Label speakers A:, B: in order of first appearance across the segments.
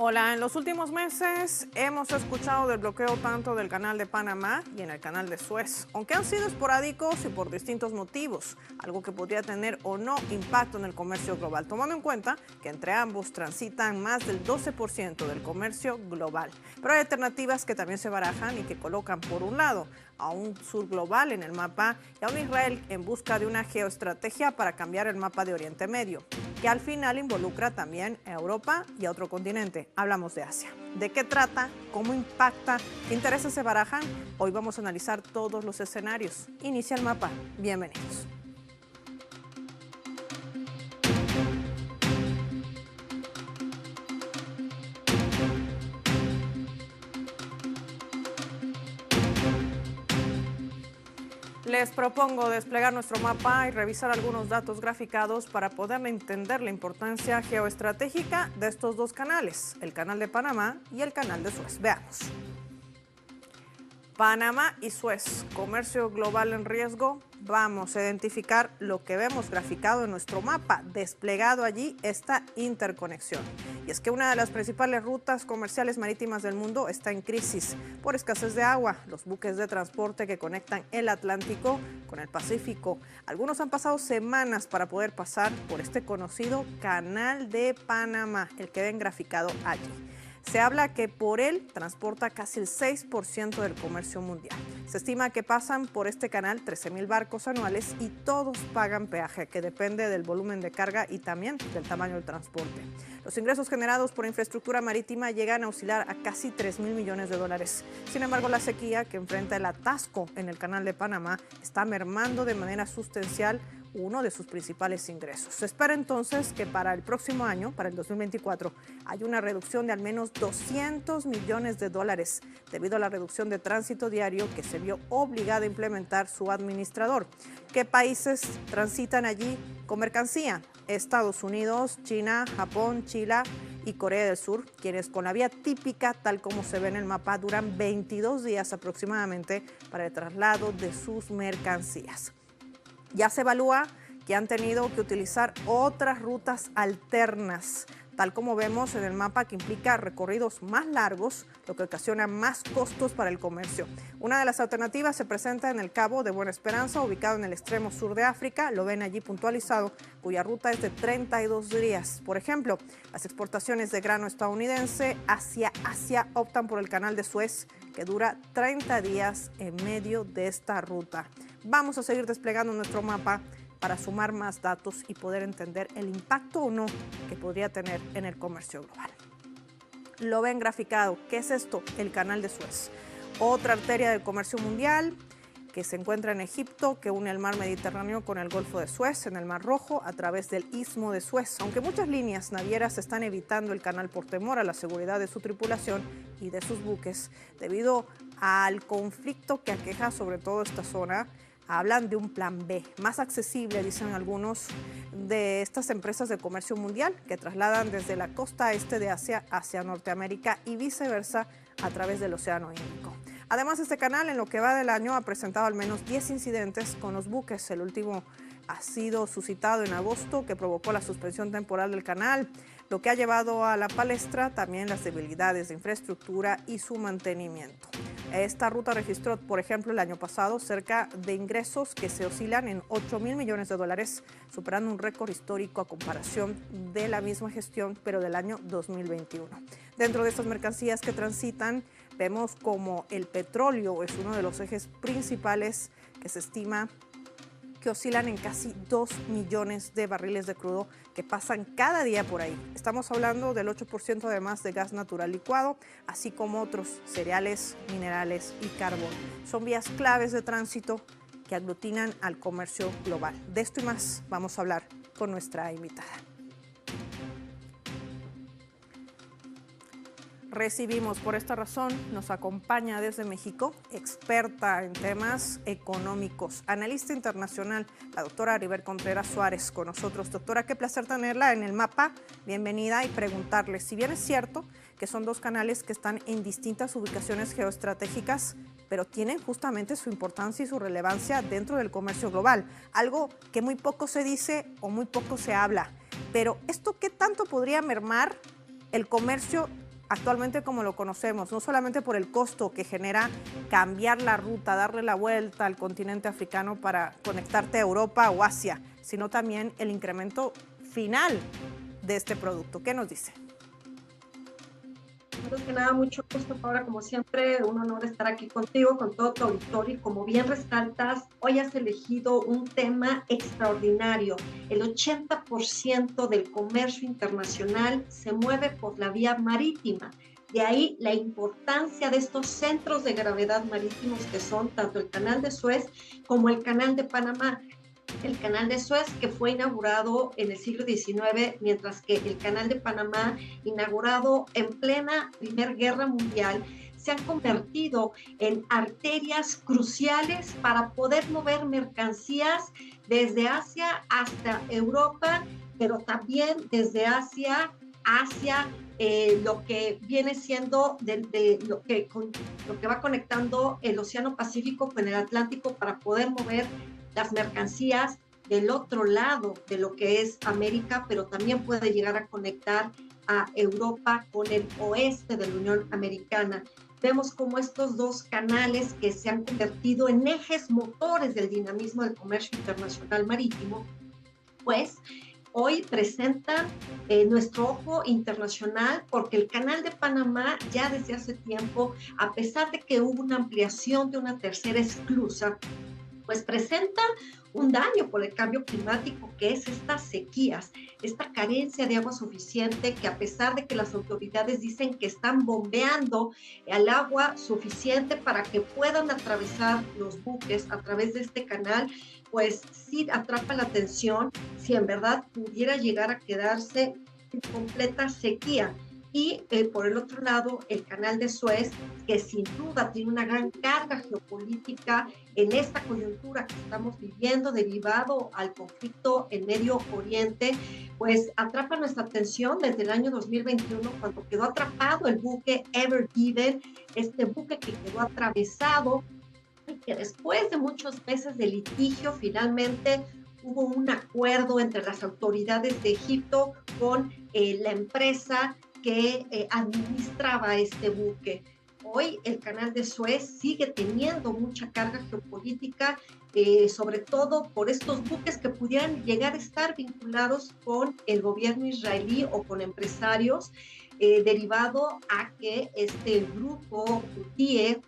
A: Hola, en los últimos meses hemos escuchado del bloqueo tanto del canal de Panamá y en el canal de Suez, aunque han sido esporádicos y por distintos motivos, algo que podría tener o no impacto en el comercio global, tomando en cuenta que entre ambos transitan más del 12% del comercio global. Pero hay alternativas que también se barajan y que colocan por un lado a un sur global en el mapa y a un Israel en busca de una geoestrategia para cambiar el mapa de Oriente Medio, que al final involucra también a Europa y a otro continente. Hablamos de Asia. ¿De qué trata? ¿Cómo impacta? ¿Qué intereses se barajan? Hoy vamos a analizar todos los escenarios. Inicia el mapa. Bienvenidos. Les propongo desplegar nuestro mapa y revisar algunos datos graficados para poder entender la importancia geoestratégica de estos dos canales, el canal de Panamá y el canal de Suez. Veamos. Panamá y Suez, comercio global en riesgo. Vamos a identificar lo que vemos graficado en nuestro mapa, desplegado allí esta interconexión. Y es que una de las principales rutas comerciales marítimas del mundo está en crisis por escasez de agua. Los buques de transporte que conectan el Atlántico con el Pacífico. Algunos han pasado semanas para poder pasar por este conocido canal de Panamá, el que ven graficado allí. Se habla que por él transporta casi el 6% del comercio mundial. Se estima que pasan por este canal 13,000 barcos anuales y todos pagan peaje, que depende del volumen de carga y también del tamaño del transporte. Los ingresos generados por infraestructura marítima llegan a oscilar a casi 3,000 millones de dólares. Sin embargo, la sequía que enfrenta el atasco en el canal de Panamá está mermando de manera sustancial uno de sus principales ingresos. Se espera entonces que para el próximo año, para el 2024, haya una reducción de al menos 200 millones de dólares debido a la reducción de tránsito diario que se vio obligada a implementar su administrador. ¿Qué países transitan allí con mercancía? Estados Unidos, China, Japón, Chile y Corea del Sur, quienes con la vía típica, tal como se ve en el mapa, duran 22 días aproximadamente para el traslado de sus mercancías. Ya se evalúa que han tenido que utilizar otras rutas alternas, tal como vemos en el mapa, que implica recorridos más largos, lo que ocasiona más costos para el comercio. Una de las alternativas se presenta en el Cabo de Buena Esperanza, ubicado en el extremo sur de África, lo ven allí puntualizado, cuya ruta es de 32 días. Por ejemplo, las exportaciones de grano estadounidense hacia Asia optan por el canal de Suez, que dura 30 días en medio de esta ruta. Vamos a seguir desplegando nuestro mapa para sumar más datos y poder entender el impacto o no que podría tener en el comercio global. Lo ven graficado. ¿Qué es esto? El canal de Suez. Otra arteria del comercio mundial que se encuentra en Egipto, que une el mar Mediterráneo con el Golfo de Suez, en el Mar Rojo, a través del Istmo de Suez. Aunque muchas líneas navieras están evitando el canal por temor a la seguridad de su tripulación y de sus buques, debido al conflicto que aqueja sobre todo esta zona, hablan de un plan B, más accesible, dicen algunos, de estas empresas de comercio mundial que trasladan desde la costa este de Asia hacia Norteamérica y viceversa a través del Océano Índico. Además, este canal en lo que va del año ha presentado al menos 10 incidentes con los buques. El último ha sido suscitado en agosto, que provocó la suspensión temporal del canal, lo que ha llevado a la palestra también las debilidades de infraestructura y su mantenimiento. Esta ruta registró, por ejemplo, el año pasado cerca de ingresos que se oscilan en 8,000 millones de dólares, superando un récord histórico a comparación de la misma gestión, pero del año 2021. Dentro de estas mercancías que transitan, vemos como el petróleo es uno de los ejes principales que se estima que oscilan en casi 2 millones de barriles de crudo que pasan cada día por ahí. Estamos hablando del 8% además de gas natural licuado, así como otros cereales, minerales y carbón. Son vías claves de tránsito que aglutinan al comercio global. De esto y más vamos a hablar con nuestra invitada. Recibimos por esta razón, nos acompaña desde México, experta en temas económicos, analista internacional, la doctora Aribel Contreras Suárez con nosotros. Doctora, qué placer tenerla en el mapa. Bienvenida y preguntarle, si bien es cierto que son dos canales que están en distintas ubicaciones geoestratégicas, pero tienen justamente su importancia y su relevancia dentro del comercio global, algo que muy poco se dice o muy poco se habla. Pero ¿esto qué tanto podría mermar el comercio actualmente como lo conocemos, no solamente por el costo que genera cambiar la ruta, darle la vuelta al continente africano para conectarte a Europa o Asia, sino también el incremento final de este producto. ¿Qué nos dice?
B: Antes que nada, mucho gusto, Paula, como siempre, un honor estar aquí contigo, con todo tu auditorio, y como bien resaltas, hoy has elegido un tema extraordinario. El 80% del comercio internacional se mueve por la vía marítima. De ahí la importancia de estos centros de gravedad marítimos que son tanto el Canal de Suez como el Canal de Panamá. El Canal de Suez, que fue inaugurado en el siglo XIX, mientras que el Canal de Panamá, inaugurado en plena Primera Guerra Mundial, se han convertido en arterias cruciales para poder mover mercancías desde Asia hasta Europa, pero también desde Asia hacia lo que viene siendo lo que va conectando el Océano Pacífico con el Atlántico para poder mover las mercancías del otro lado de lo que es América, pero también puede llegar a conectar a Europa con el oeste de la Unión Americana. Vemos cómo estos dos canales que se han convertido en ejes motores del dinamismo del comercio internacional marítimo, pues hoy presentan nuestro ojo internacional, porque el Canal de Panamá ya desde hace tiempo, a pesar de que hubo una ampliación de una tercera esclusa, pues presenta un daño por el cambio climático, que es estas sequías, esta carencia de agua suficiente, que a pesar de que las autoridades dicen que están bombeando el agua suficiente para que puedan atravesar los buques a través de este canal, pues sí atrapa la atención si en verdad pudiera llegar a quedarse en completa sequía. Y por el otro lado, el Canal de Suez, que sin duda tiene una gran carga geopolítica en esta coyuntura que estamos viviendo derivado al conflicto en Medio Oriente, pues atrapa nuestra atención desde el año 2021, cuando quedó atrapado el buque Ever Given, este buque que quedó atravesado y que después de muchos meses de litigio finalmente hubo un acuerdo entre las autoridades de Egipto con la empresa que administraba este buque. Hoy el Canal de Suez sigue teniendo mucha carga geopolítica, sobre todo por estos buques que pudieran llegar a estar vinculados con el gobierno israelí o con empresarios, derivado a que este grupo hutíe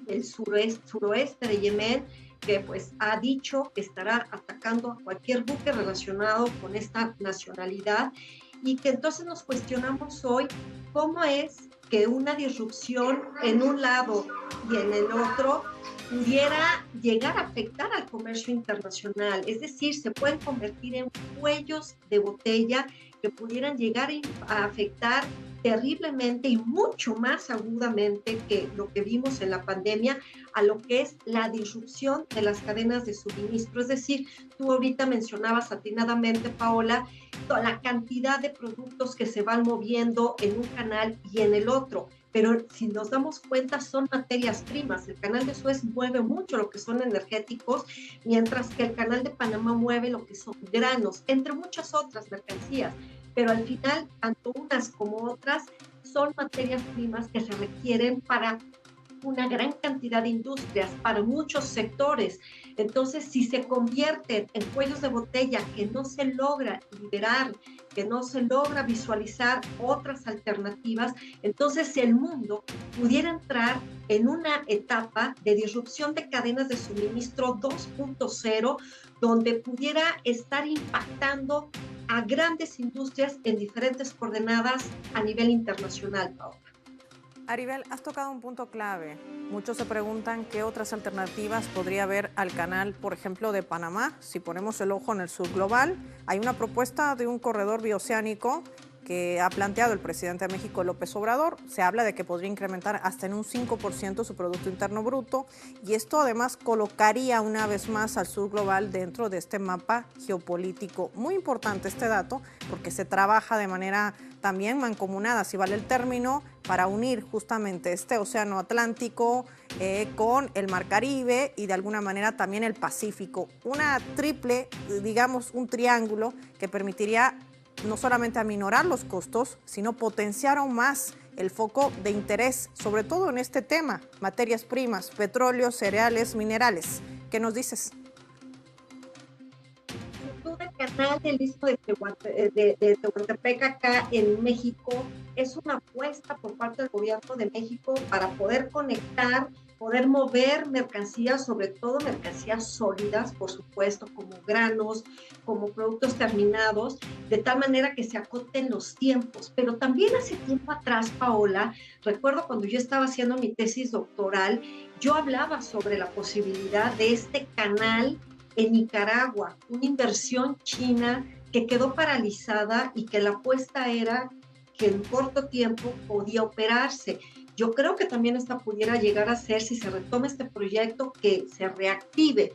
B: del suroeste de Yemen, que pues ha dicho que estará atacando a cualquier buque relacionado con esta nacionalidad, y que entonces nos cuestionamos hoy cómo es que una disrupción en un lado y en el otro pudiera llegar a afectar al comercio internacional. Es decir, se pueden convertir en cuellos de botella que pudieran llegar a afectar terriblemente y mucho más agudamente que lo que vimos en la pandemia a lo que es la disrupción de las cadenas de suministro. Es decir, tú ahorita mencionabas atinadamente, Paola, toda la cantidad de productos que se van moviendo en un canal y en el otro, pero si nos damos cuenta son materias primas. El Canal de Suez mueve mucho lo que son energéticos, mientras que el Canal de Panamá mueve lo que son granos, entre muchas otras mercancías, pero al final tanto unas como otras son materias primas que se requieren para una gran cantidad de industrias, para muchos sectores. Entonces, si se convierten en cuellos de botella que no se logra liberar, que no se logra visualizar otras alternativas, entonces el mundo pudiera entrar en una etapa de disrupción de cadenas de suministro 2.0, donde pudiera estar impactando a grandes industrias en diferentes coordenadas a nivel internacional, Paola.
A: Aribel, has tocado un punto clave. Muchos se preguntan qué otras alternativas podría haber al canal, por ejemplo, de Panamá. Si ponemos el ojo en el sur global, hay una propuesta de un corredor bioceánico que ha planteado el presidente de México, López Obrador. Se habla de que podría incrementar hasta en un 5% su Producto Interno Bruto, y esto además colocaría una vez más al sur global dentro de este mapa geopolítico. Muy importante este dato porque se trabaja de manera también mancomunada, si vale el término, para unir justamente este océano Atlántico con el Mar Caribe y de alguna manera también el Pacífico. Una triple, digamos, un triángulo que permitiría no solamente aminorar los costos, sino potenciar aún más el foco de interés, sobre todo en este tema, materias primas, petróleo, cereales, minerales. ¿Qué nos dices?
B: El canal del Istmo de Tehuantepec acá en México es una apuesta por parte del gobierno de México para poder conectar, poder mover mercancías, sobre todo mercancías sólidas, por supuesto, como granos, como productos terminados, de tal manera que se acoten los tiempos. Pero también hace tiempo atrás, Paola, recuerdo cuando yo estaba haciendo mi tesis doctoral, yo hablaba sobre la posibilidad de este canal en Nicaragua, una inversión china que quedó paralizada y que la apuesta era que en corto tiempo podía operarse. Yo creo que también esta pudiera llegar a ser, si se retoma este proyecto, que se reactive.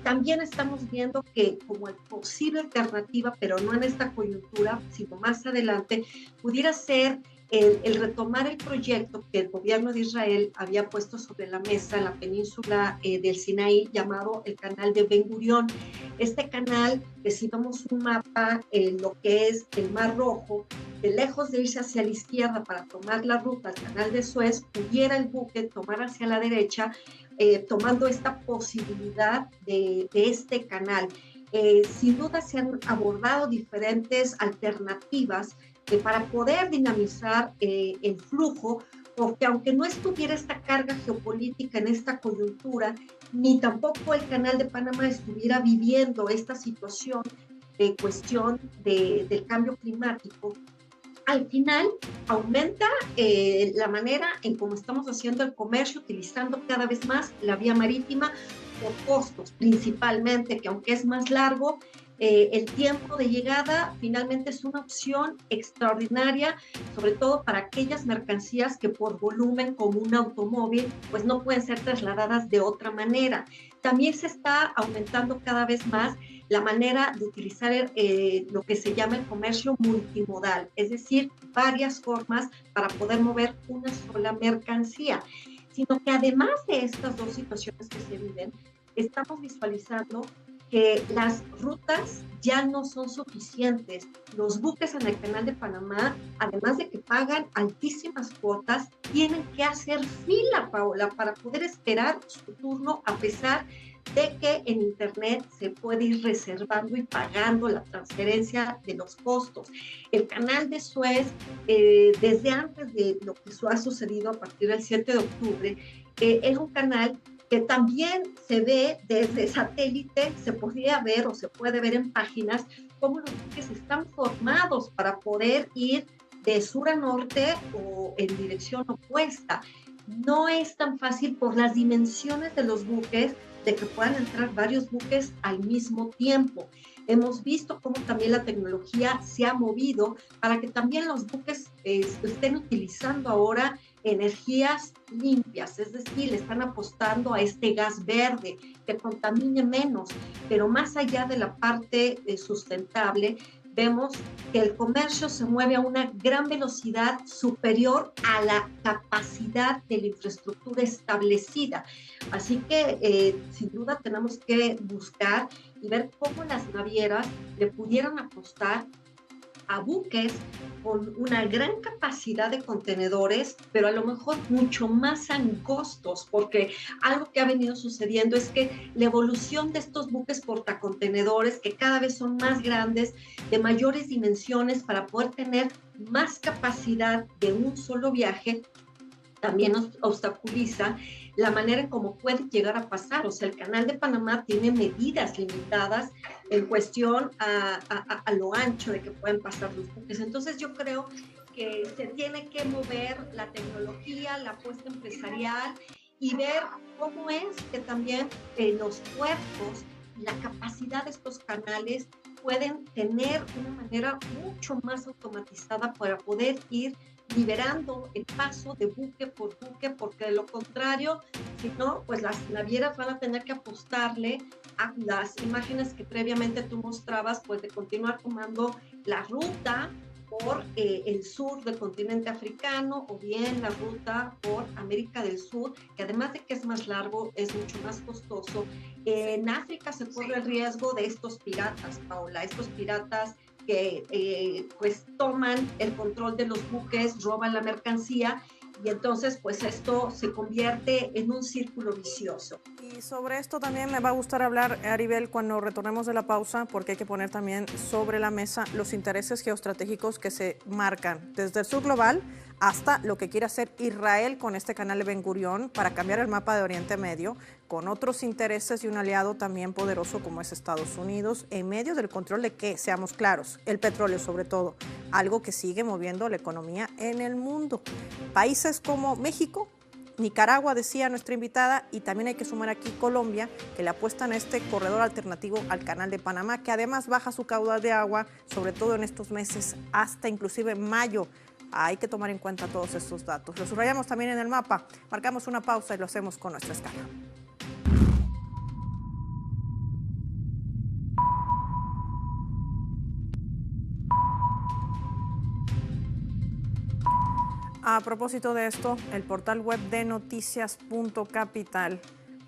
B: También estamos viendo que como posible alternativa, pero no en esta coyuntura, sino más adelante, pudiera ser el retomar el proyecto que el gobierno de Israel había puesto sobre la mesa en la península del Sinaí, llamado el canal de Ben Gurión. Este canal, que si vemos un mapa en lo que es el Mar Rojo, de lejos de irse hacia la izquierda para tomar la ruta al canal de Suez, pudiera el buque tomar hacia la derecha, tomando esta posibilidad de este canal. Sin duda se han abordado diferentes alternativas para poder dinamizar el flujo, porque aunque no estuviera esta carga geopolítica en esta coyuntura, ni tampoco el Canal de Panamá estuviera viviendo esta situación de cuestión del cambio climático, al final aumenta la manera en cómo estamos haciendo el comercio, utilizando cada vez más la vía marítima por costos, principalmente, que aunque es más largo, el tiempo de llegada finalmente es una opción extraordinaria, sobre todo para aquellas mercancías que por volumen, como un automóvil, pues no pueden ser trasladadas de otra manera. También se está aumentando cada vez más la manera de utilizar lo que se llama el comercio multimodal, es decir, varias formas para poder mover una sola mercancía, sino que además de estas dos situaciones que se viven, estamos visualizando que las rutas ya no son suficientes. Los buques en el Canal de Panamá, además de que pagan altísimas cuotas, tienen que hacer fila, Paola, para poder esperar su turno, a pesar de que en Internet se puede ir reservando y pagando la transferencia de los costos. El canal de Suez, desde antes de lo que ha sucedido a partir del 7 de octubre, es un canal que también se ve desde satélite, se podría ver o se puede ver en páginas cómo los buques están formados para poder ir de sur a norte o en dirección opuesta. No es tan fácil por las dimensiones de los buques, de que puedan entrar varios buques al mismo tiempo. Hemos visto cómo también la tecnología se ha movido para que también los buques estén utilizando ahora energías limpias, es decir, le están apostando a este gas verde que contamine menos, pero más allá de la parte sustentable, vemos que el comercio se mueve a una gran velocidad superior a la capacidad de la infraestructura establecida. Así que sin duda tenemos que buscar y ver cómo las navieras le pudieran apostar a buques con una gran capacidad de contenedores, pero a lo mejor mucho más angostos, porque algo que ha venido sucediendo es que la evolución de estos buques portacontenedores, que cada vez son más grandes, de mayores dimensiones, para poder tener más capacidad de un solo viaje, también nos obstaculiza la manera en cómo puede llegar a pasar. O sea, el Canal de Panamá tiene medidas limitadas en cuestión a lo ancho de que pueden pasar los buques. Entonces yo creo que se tiene que mover la tecnología, la apuesta empresarial y ver cómo es que también los puertos y la capacidad de estos canales pueden tener una manera mucho más automatizada para poder ir liberando el paso de buque por buque, porque de lo contrario, si no, pues las navieras van a tener que apostarle a las imágenes que previamente tú mostrabas, pues de continuar tomando la ruta por el sur del continente africano o bien la ruta por América del Sur, que además de que es más largo, es mucho más costoso. En África se corre el riesgo de estos piratas, Paola, estos piratas que pues toman el control de los buques, roban la mercancía y entonces pues esto se convierte en un círculo vicioso.
A: Y sobre esto también me va a gustar hablar, Aribel, cuando retornemos de la pausa, porque hay que poner también sobre la mesa los intereses geoestratégicos que se marcan desde el sur global hasta lo que quiere hacer Israel con este canal de Ben Gurión para cambiar el mapa de Oriente Medio, con otros intereses y un aliado también poderoso como es Estados Unidos, en medio del control de que, seamos claros, el petróleo sobre todo, algo que sigue moviendo la economía en el mundo. Países como México, Nicaragua, decía nuestra invitada, y también hay que sumar aquí Colombia, que le apuestan a este corredor alternativo al canal de Panamá, que además baja su caudal de agua, sobre todo en estos meses, hasta inclusive mayo. Hay que tomar en cuenta todos estos datos. Los subrayamos también en el mapa, marcamos una pausa y lo hacemos con nuestra escala. A propósito de esto, el portal web de noticias.capital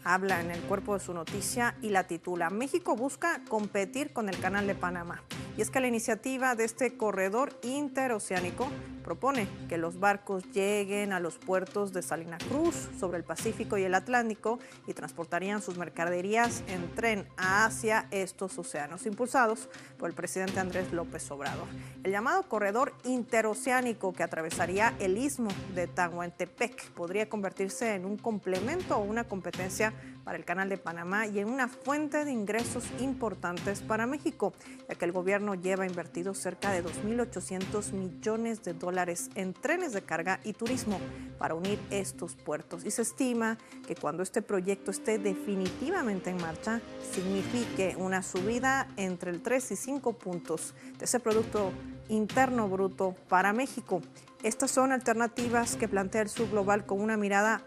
A: habla en el cuerpo de su noticia y la titula: México busca competir con el Canal de Panamá. Y es que la iniciativa de este corredor interoceánico propone que los barcos lleguen a los puertos de Salina Cruz, sobre el Pacífico y el Atlántico, y transportarían sus mercaderías en tren hacia estos océanos, impulsados por el presidente Andrés López Obrador. El llamado corredor interoceánico, que atravesaría el istmo de Tehuantepec, podría convertirse en un complemento o una competencia para el Canal de Panamá y en una fuente de ingresos importantes para México, ya que el gobierno lleva invertido cerca de 2.800 millones de dólares en trenes de carga y turismo para unir estos puertos. Y se estima que cuando este proyecto esté definitivamente en marcha, signifique una subida entre el 3 y 5 puntos de ese Producto Interno Bruto para México. Estas son alternativas que plantea el Sur Global con una mirada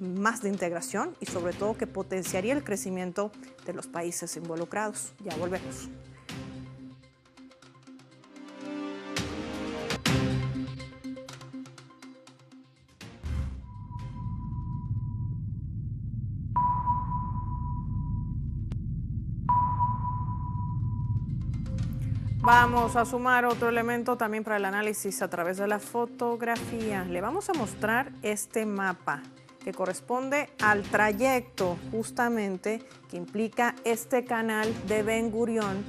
A: más de integración y sobre todo que potenciaría el crecimiento de los países involucrados. Ya volvemos. Vamos a sumar otro elemento también para el análisis a través de la fotografía. Le vamos a mostrar este mapa que corresponde al trayecto justamente que implica este canal de Ben Gurión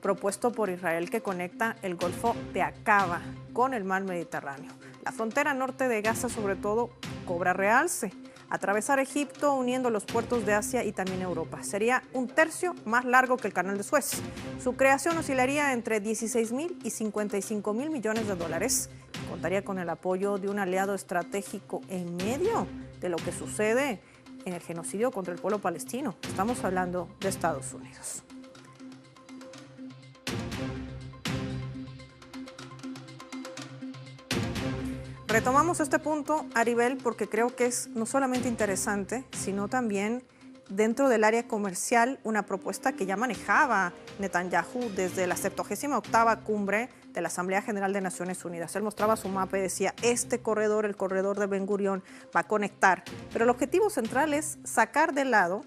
A: propuesto por Israel, que conecta el Golfo de Aqaba con el mar Mediterráneo. La frontera norte de Gaza sobre todo cobra realce. Atravesar Egipto uniendo los puertos de Asia y también Europa. Sería un tercio más largo que el Canal de Suez. Su creación oscilaría entre 16.000 y 55.000 millones de dólares. Contaría con el apoyo de un aliado estratégico en medio de lo que sucede en el genocidio contra el pueblo palestino. Estamos hablando de Estados Unidos. Retomamos este punto, Aribel, porque creo que es no solamente interesante, sino también dentro del área comercial una propuesta que ya manejaba Netanyahu desde la 78ª cumbre de la Asamblea General de Naciones Unidas. Él mostraba su mapa y decía, este corredor, el corredor de Ben Gurión, va a conectar. Pero el objetivo central es sacar de lado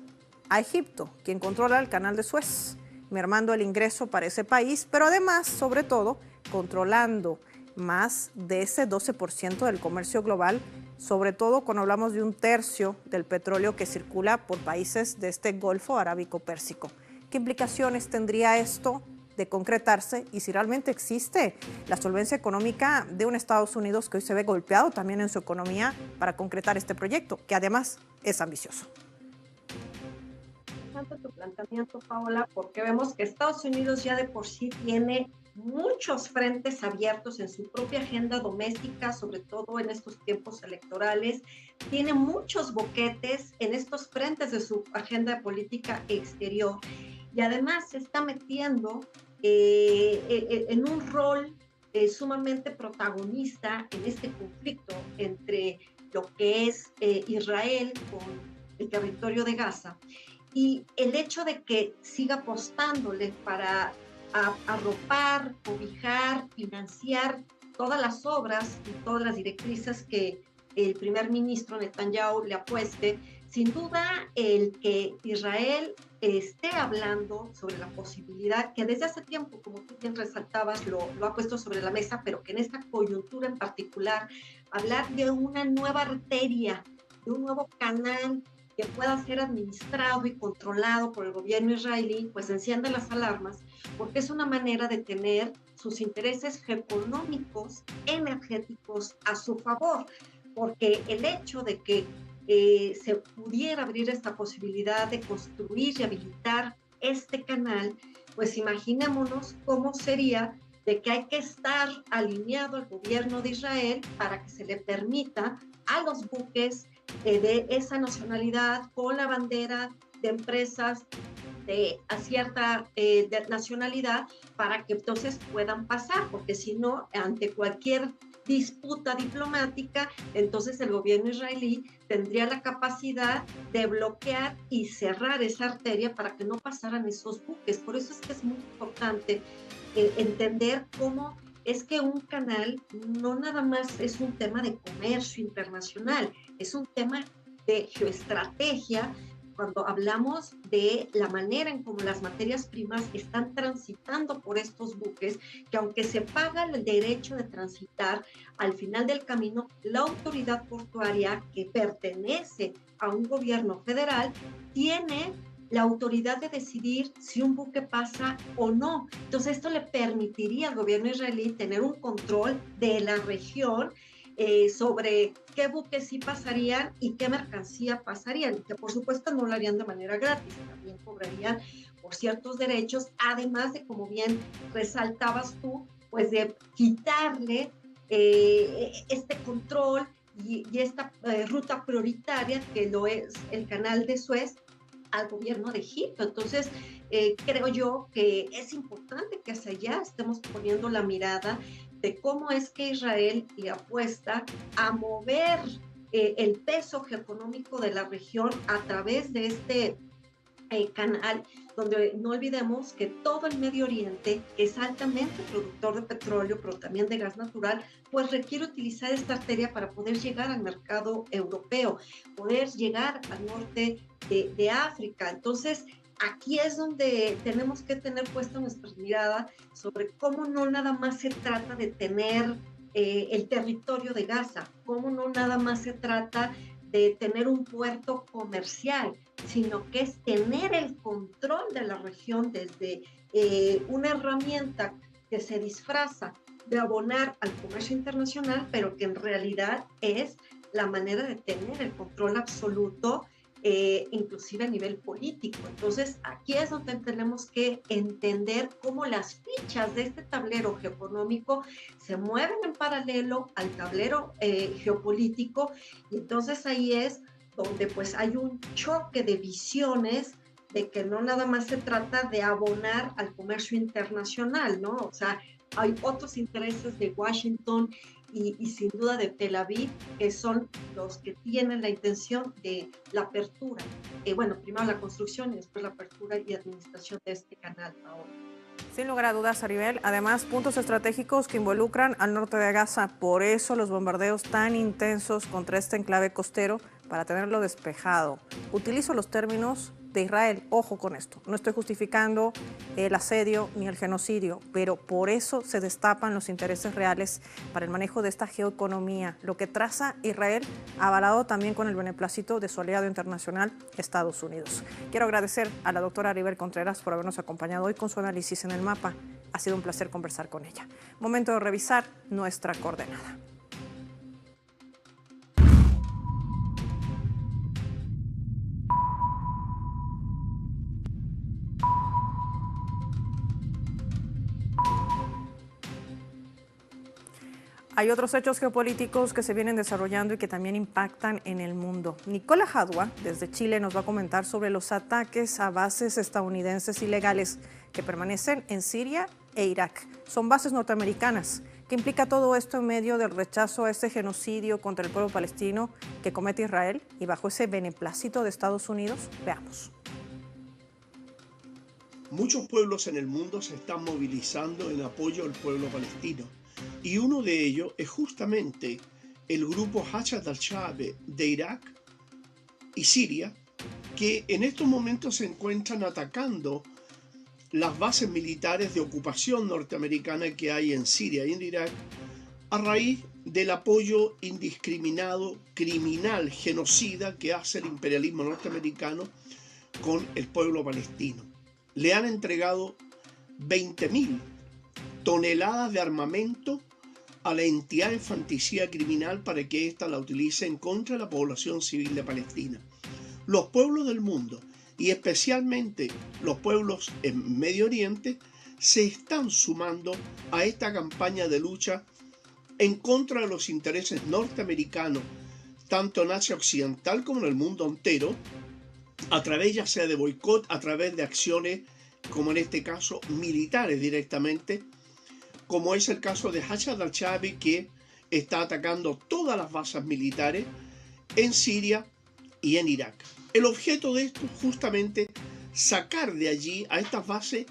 A: a Egipto, quien controla el Canal de Suez, mermando el ingreso para ese país, pero además, sobre todo, controlando más de ese 12% del comercio global, sobre todo cuando hablamos de un tercio del petróleo que circula por países de este Golfo Arábico-Pérsico. ¿Qué implicaciones tendría esto de concretarse y si realmente existe la solvencia económica de un Estados Unidos que hoy se ve golpeado también en su economía para concretar este proyecto, que además es ambicioso?
B: Tu planteamiento, Paola, porque vemos que Estados Unidos ya de por sí tiene muchos frentes abiertos en su propia agenda doméstica, sobre todo en estos tiempos electorales, tiene muchos boquetes en estos frentes de su agenda política exterior y además se está metiendo en un rol sumamente protagonista en este conflicto entre lo que es Israel con el territorio de Gaza. Y el hecho de que siga apostándole para arropar, cobijar, financiar todas las obras y todas las directrices que el primer ministro Netanyahu le apueste, Sin duda, el que Israel esté hablando sobre la posibilidad que desde hace tiempo, como tú bien resaltabas, lo ha puesto sobre la mesa, pero que en esta coyuntura en particular, hablar de una nueva arteria, de un nuevo canal que pueda ser administrado y controlado por el gobierno israelí, pues enciende las alarmas, porque es una manera de tener sus intereses económicos, energéticos a su favor, porque el hecho de que se pudiera abrir esta posibilidad de construir y habilitar este canal, pues imaginémonos cómo sería de que hay que estar alineado al gobierno de Israel para que se le permita a los buques de esa nacionalidad con la bandera de empresas a cierta de nacionalidad para que entonces puedan pasar, porque si no, ante cualquier disputa diplomática, entonces el gobierno israelí tendría la capacidad de bloquear y cerrar esa arteria para que no pasaran esos buques. Por eso es que es muy importante entender cómo es que un canal no nada más es un tema de comercio internacional, es un tema de geoestrategia cuando hablamos de la manera en cómo las materias primas están transitando por estos buques, que aunque se paga el derecho de transitar, al final del camino, la autoridad portuaria que pertenece a un gobierno federal tiene la autoridad de decidir si un buque pasa o no. Entonces, esto le permitiría al gobierno israelí tener un control de la región sobre qué buques sí pasarían y qué mercancía pasarían, que por supuesto no lo harían de manera gratis, también cobrarían por ciertos derechos, además de, como bien resaltabas tú, pues de quitarle este control y esta ruta prioritaria que lo es el canal de Suez al gobierno de Egipto. Entonces, creo yo que es importante que hacia allá estemos poniendo la mirada de cómo es que Israel le apuesta a mover el peso geoeconómico de la región a través de este canal, donde no olvidemos que todo el Medio Oriente es altamente productor de petróleo, pero también de gas natural, pues requiere utilizar esta arteria para poder llegar al mercado europeo, poder llegar al norte de África. Entonces, aquí es donde tenemos que tener puesta nuestra mirada sobre cómo no nada más se trata de tener el territorio de Gaza, cómo no nada más se trata de tener un puerto comercial, sino que es tener el control de la región desde una herramienta que se disfraza de abonar al comercio internacional, pero que en realidad es la manera de tener el control absoluto, inclusive a nivel político. Entonces, aquí es donde tenemos que entender cómo las fichas de este tablero geoeconómico se mueven en paralelo al tablero geopolítico, y entonces ahí es donde pues hay un choque de visiones de que no nada más se trata de abonar al comercio internacional, ¿no? O sea, hay otros intereses de Washington y sin duda de Tel Aviv, que son los que tienen la intención de la apertura. Bueno, primero la construcción y después la apertura y administración de este canal ahora.
A: Sin lugar a dudas, Aribel, además puntos estratégicos que involucran al norte de Gaza, por eso los bombardeos tan intensos contra este enclave costero para tenerlo despejado. Utilizo los términos de Israel, ojo con esto, no estoy justificando el asedio ni el genocidio, pero por eso se destapan los intereses reales para el manejo de esta geoeconomía, lo que traza Israel, avalado también con el beneplácito de su aliado internacional, Estados Unidos. Quiero agradecer a la doctora Aribel Contreras por habernos acompañado hoy con su análisis en el mapa. Ha sido un placer conversar con ella. Momento de revisar nuestra coordenada. Hay otros hechos geopolíticos que se vienen desarrollando y que también impactan en el mundo. Nicola Jadua, desde Chile, nos va a comentar sobre los ataques a bases estadounidenses ilegales que permanecen en Siria e Irak. Son bases norteamericanas. ¿Qué implica todo esto en medio del rechazo a este genocidio contra el pueblo palestino que comete Israel y bajo ese beneplácito de Estados Unidos? Veamos.
C: Muchos pueblos en el mundo se están movilizando en apoyo al pueblo palestino. Y uno de ellos es justamente el grupo Hashd al-Shaabi de Irak, y Siria, que en estos momentos se encuentran atacando las bases militares de ocupación norteamericana que hay en Siria y en Irak a raíz del apoyo indiscriminado, criminal, genocida que hace el imperialismo norteamericano con el pueblo palestino. Le han entregado 20.000 toneladas de armamento a la entidad infanticida criminal para que ésta la utilice en contra de la población civil de Palestina. Los pueblos del mundo, y especialmente los pueblos en Medio Oriente, se están sumando a esta campaña de lucha en contra de los intereses norteamericanos, tanto en Asia Occidental como en el mundo entero, a través ya sea de boicot, a través de acciones como en este caso militares directamente, como es el caso de Hashad al-Shaabi, que está atacando todas las bases militares en Siria y en Irak. El objeto de esto es justamente sacar de allí a estas bases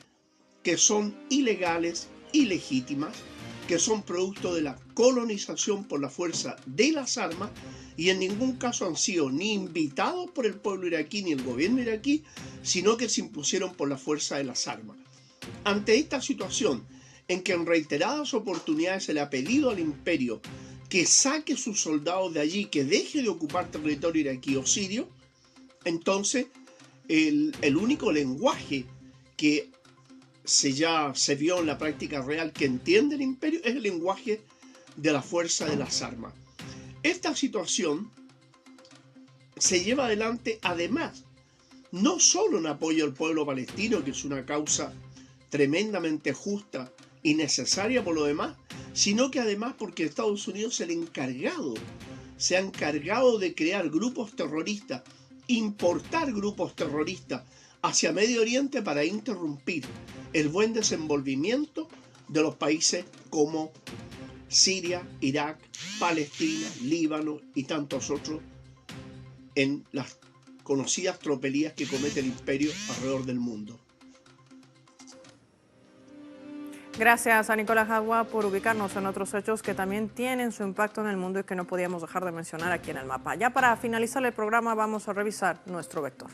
C: que son ilegales, ilegítimas, que son producto de la colonización por la fuerza de las armas y en ningún caso han sido ni invitados por el pueblo iraquí ni el gobierno iraquí, sino que se impusieron por la fuerza de las armas. Ante esta situación, en que en reiteradas oportunidades se le ha pedido al imperio que saque sus soldados de allí, que deje de ocupar territorio iraquí o sirio, entonces el único lenguaje que se vio en la práctica real que entiende el imperio es el lenguaje de la fuerza de las armas. Esta situación se lleva adelante además no solo en apoyo al pueblo palestino, que es una causa tremendamente justa y necesaria por lo demás, sino que además porque Estados Unidos se ha encargado de crear grupos terroristas, importar grupos terroristas hacia Medio Oriente para interrumpir el buen desenvolvimiento de los países como Siria, Irak, Palestina, Líbano y tantos otros en las conocidas tropelías que comete el imperio alrededor del mundo.
A: Gracias a Nicolás Agua por ubicarnos en otros hechos que también tienen su impacto en el mundo y que no podíamos dejar de mencionar aquí en el mapa. Ya para finalizar el programa vamos a revisar nuestro vector.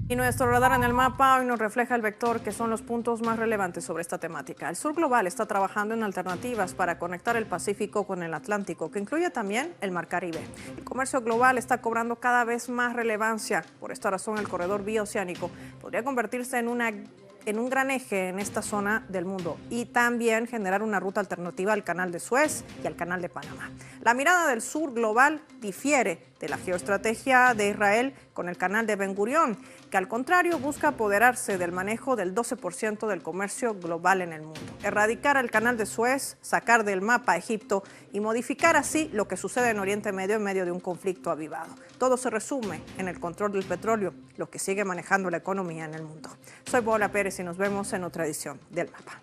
A: Y nuestro radar en el mapa hoy nos refleja el vector que son los puntos más relevantes sobre esta temática. El Sur Global está trabajando en alternativas para conectar el Pacífico con el Atlántico, que incluye también el Mar Caribe. El comercio global está cobrando cada vez más relevancia. Por esta razón, el corredor bioceánico podría convertirse en un gran eje en esta zona del mundo y también generar una ruta alternativa al Canal de Suez y al Canal de Panamá. La mirada del Sur Global difiere de la geoestrategia de Israel con el Canal de Ben Gurión, que al contrario busca apoderarse del manejo del 12% del comercio global en el mundo, erradicar el Canal de Suez, sacar del mapa a Egipto y modificar así lo que sucede en Oriente Medio en medio de un conflicto avivado. Todo se resume en el control del petróleo, lo que sigue manejando la economía en el mundo. Soy Paola Pérez y nos vemos en otra edición del Mapa.